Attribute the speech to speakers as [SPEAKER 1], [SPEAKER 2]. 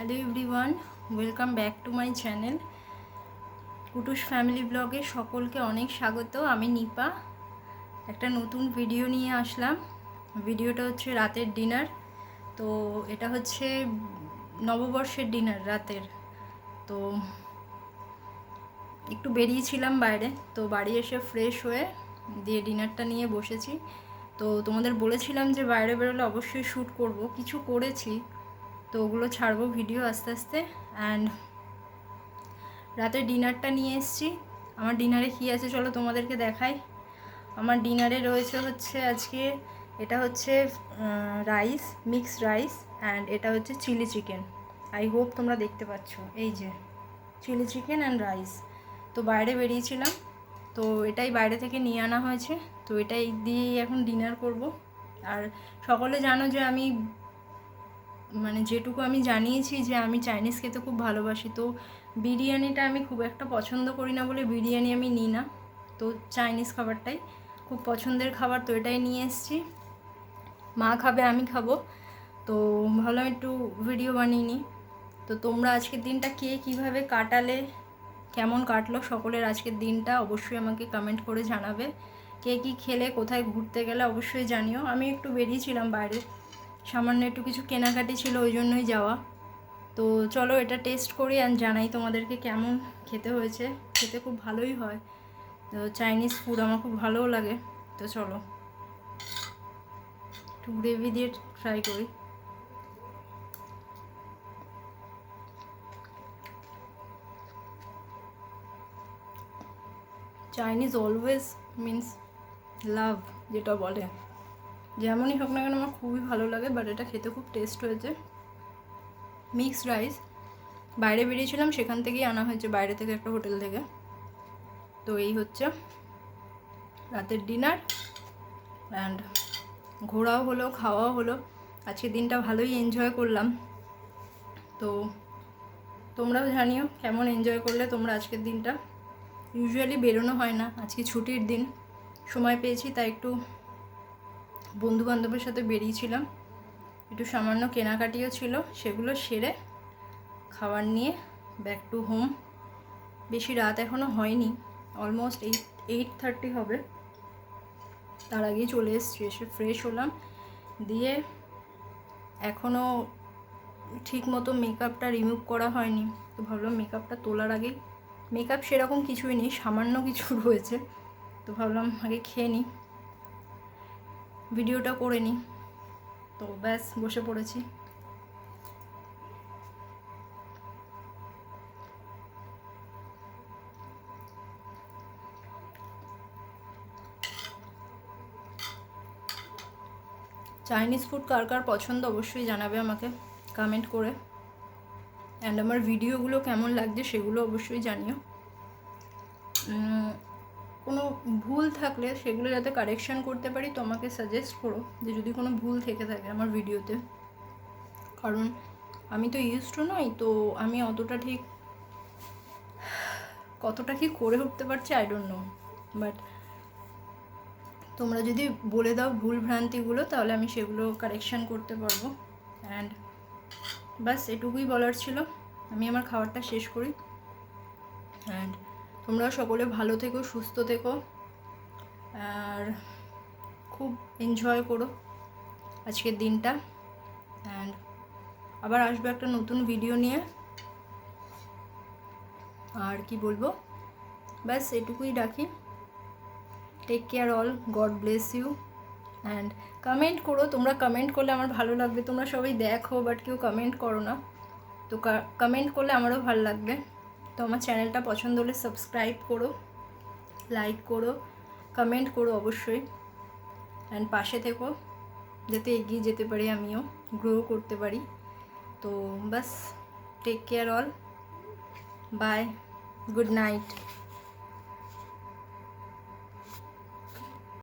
[SPEAKER 1] Hello everyone, welcome back to my channel Kutus family ব্লগে সকলকে অনেক স্বাগত। আমি নিপা একটা নতুন ভিডিও নিয়ে আসলাম। ভিডিওটা হচ্ছে রাতের ডিনার। তো এটা হচ্ছে নববর্ষের ডিনার রাতের। তো একটু বেরিয়েছিলাম বাইরে, তো বাড়ি এসে ফ্রেশ হয়ে দিয়ে ডিনারটা নিয়ে বসেছি। তো তোমাদের বলেছিলাম যে বাইরে বেরোলে অবশ্যই শ্যুট করব, কিছু করেছি, তো ওগুলো ছাড়বো ভিডিও আস্তে আস্তে। অ্যান্ড রাতের ডিনারটা নিয়ে এসেছি। আমার ডিনারে কী আছে চলো তোমাদেরকে দেখাই। আমার ডিনারে রয়েছে হচ্ছে আজকে এটা হচ্ছে রাইস, মিক্সড রাইস, অ্যান্ড এটা হচ্ছে চিলি চিকেন। আই হোপ তোমরা দেখতে পাচ্ছ, এই যে চিলি চিকেন অ্যান্ড রাইস। তো বাইরে বেরিয়েছিলাম, তো এটাই বাইরে থেকে নিয়ে আনা হয়েছে। তো এটাই দিয়েই এখন ডিনার করব। আর সকলে জানো যে আমি যেটুকু আমি জানিয়েছি যে আমি চাইনিজ খেতে খুব ভালোবাসি। তো বিরিয়ানিটা আমি খুব একটা পছন্দ করি না বলে বিরিয়ানি আমি নিই না। তো চাইনিজ খাবারটাই খুব পছন্দের খাবার, তো এটাই নিয়ে এসেছি। মা খাবে, আমি খাবো, তো ভালো একটু ভিডিও বানিয়ে নিই। তো তোমরা আজকের দিনটা কে কীভাবে কাটালে, কেমন কাটলো সকলের আজকের দিনটা অবশ্যই আমাকে কমেন্ট করে জানাবে। কে কী খেলে, কোথায় ঘুরতে গেলে অবশ্যই জানিও। আমি একটু বেরিয়েছিলাম বাইরে, সামান্য একটু কিছু কেনাকাটি ছিল, ওই জন্যই যাওয়া। তো চলো এটা টেস্ট করি আর জানাই তোমাদেরকে কেমন খেতে হয়েছে। খেতে খুব ভালোই হয়, তো চাইনিজ ফুড আমার খুব ভালোও লাগে। তো চলো একটু গ্রেভি দিয়ে ট্রাই করি। চাইনিজ অলওয়েজ মিন্স লাভ, যেটা বলে, যেমনই হোক না কেন আমার খুবই ভালো লাগে। বাট এটা খেতে খুব টেস্ট হয়েছে। মিক্সড রাইস বাইরে বেরিয়েছিলাম, সেখান থেকেই আনা হয়েছে, বাইরে থেকে একটা হোটেল থেকে। তো এই হচ্ছে রাতের ডিনার, অ্যান্ড ঘোরাও হলো, খাওয়াও হলো। আজকের দিনটা ভালোই এনজয় করলাম। তো তোমরাও জানিও কেমন এনজয় করলে তোমরা আজকের দিনটা। ইউজুয়ালি বেরোনো হয় না, আজকে ছুটির দিন, সময় পেয়েছি, তাই একটু বন্ধুবান্ধবের সাথে বেরিয়েছিলাম। একটু সামান্য কেনাকাটিও ছিল, সেগুলো সেরে খাবার নিয়ে ব্যাক টু হোম। বেশি রাত এখনও হয়নি, অলমোস্ট 8:30 হবে। তার আগেই চলে এসেছি, এসে ফ্রেশ হলাম, দিয়ে এখনও ঠিক মতো মেকআপটা রিমুভ করা হয়নি। তো ভাবলাম মেকআপটা তোলার আগেই, মেকআপ সেরকম কিছুই নেই, সামান্য কিছু রয়েছে, তো ভাবলাম আগে খেয়ে নিই, ভিডিওটা করে নিই। তো ব্যাস বসে পড়েছি। চাইনিজ ফুড কার কার পছন্দ অবশ্যই জানাবে আমাকে কমেন্ট করে। অ্যান্ড আমার ভিডিওগুলো কেমন লাগছে সেগুলো অবশ্যই জানিও। কোনো ভুল থাকলে সেগুলো যাতে কারেকশান করতে পারি, তো আমাকে সাজেস্ট করো যে যদি কোনো ভুল থেকে থাকে আমার ভিডিওতে। কারণ আমি তো ইউজড টু নই, তো আমি অতটা ঠিক কতটা কি করে উঠতে পারছি আই ডোন্ট নো। বাট তোমরা যদি বলে দাও ভুল ভ্রান্তিগুলো, তাহলে আমি সেগুলো কারেকশান করতে পারবো। অ্যান্ড বাস এটুকুই বলার ছিল। আমি আমার খাবারটা শেষ করি। অ্যান্ড তোমরা সকলে ভালো থেকো, সুস্থ থেকো, আর খুব এনজয় করো আজকের দিনটা। অ্যান্ড আবার আসবে একটা নতুন ভিডিও নিয়ে। আর কি বলবো, ব্যাস এটুকুই ডাকি। Take care all, God bless you. And comment করো, তোমরা কমেন্ট করলে আমার ভালো লাগবে। তোমরা সবাই দেখো বাট কেউ কমেন্ট করো না, তো কমেন্ট করলে আমারও ভালো লাগবে। তো আমার চ্যানেলটা পছন্দ হলে সাবস্ক্রাইব করো, লাইক করো, কমেন্ট করো অবশ্যই। অ্যান্ড পাশে থেকো যাতে এগিয়ে যেতে পারি, আমিও গ্রো করতে পারি। তো বাস take care all, bye, good night.